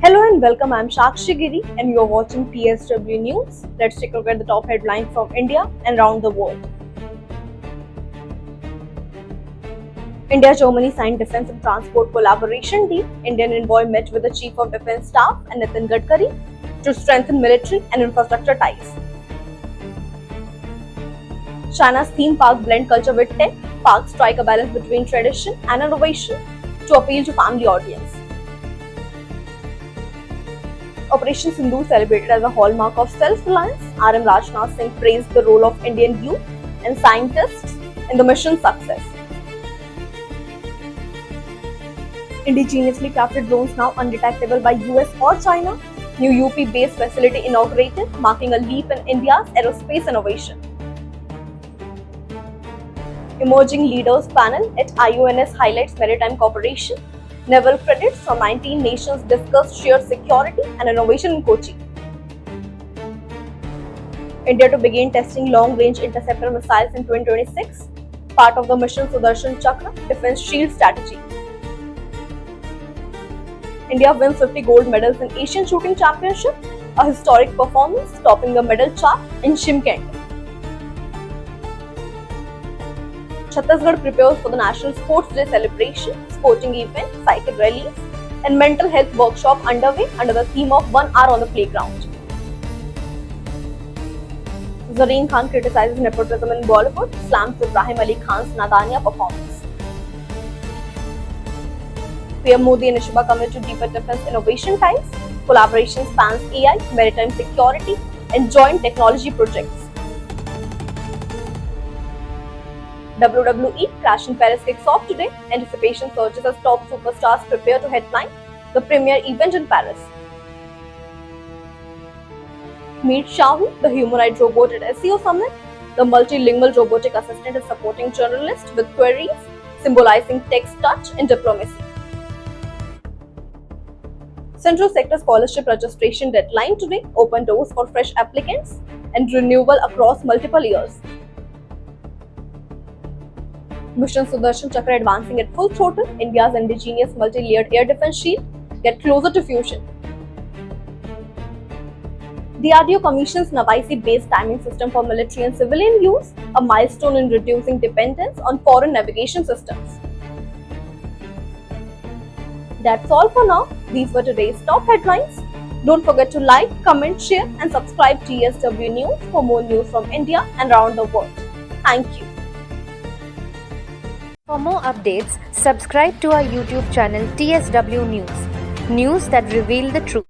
Hello and welcome. I'm Shakshi Giri and you're watching TSW News. Let's take a look at the top headlines from India and around the world. India-Germany signed defense and transport collaboration deal. Indian envoy met with the Chief of Defence Staff and Nitin Gadkari to strengthen military and infrastructure ties. China's theme park blend culture with tech. Parks strike a balance between tradition and innovation to appeal to family audience. Operation Sindoor celebrated as a hallmark of self-reliance. RM Rajnath Singh praised the role of Indian youth and scientists in the mission's success. Indigenously crafted drones now undetectable by US or China. New UP-based facility inaugurated, marking a leap in India's aerospace innovation. Emerging Leaders Panel at IONS highlights maritime cooperation. Naval credits from 19 nations discussed shared security and innovation in Kochi. India to begin testing long-range interceptor missiles in 2026, part of the Mission Sudarshan Chakra defense shield strategy. India wins 50 gold medals in Asian Shooting Championship, a historic performance topping the medal chart in Shymkent. Chhattisgarh prepares for the National Sports Day celebration, sporting event, cycle rallies, and mental health workshop underway under the theme of 1 hour on the playground. Zareen Khan criticizes nepotism in Bollywood, slams Ibrahim Ali Khan's Nadanya performance. PM Modi and Ishba commit to deeper defense innovation ties. Collaboration spans AI, maritime security, and joint technology projects. WWE Crash in Paris kicks off today. Anticipation surges as top superstars prepare to headline the premier event in Paris. Meet Shahu, the humanoid robot at SEO Summit. The multilingual robotic assistant is supporting journalists with queries, symbolizing tech's touch in diplomacy. Central Sector Scholarship registration deadline today, open doors for fresh applicants and renewal across multiple years. Mission Sudarshan Chakra advancing at full throttle. India's indigenous multi-layered air defense shield get closer to fusion. DRDO commissions Navaisi-based timing system for military and civilian use, a milestone in reducing dependence on foreign navigation systems. That's all for now. These were today's top headlines. Don't forget to like, comment, share and subscribe to TSW News for more news from India and around the world. Thank you. For more updates, subscribe to our YouTube channel TSW News. News that reveal the truth.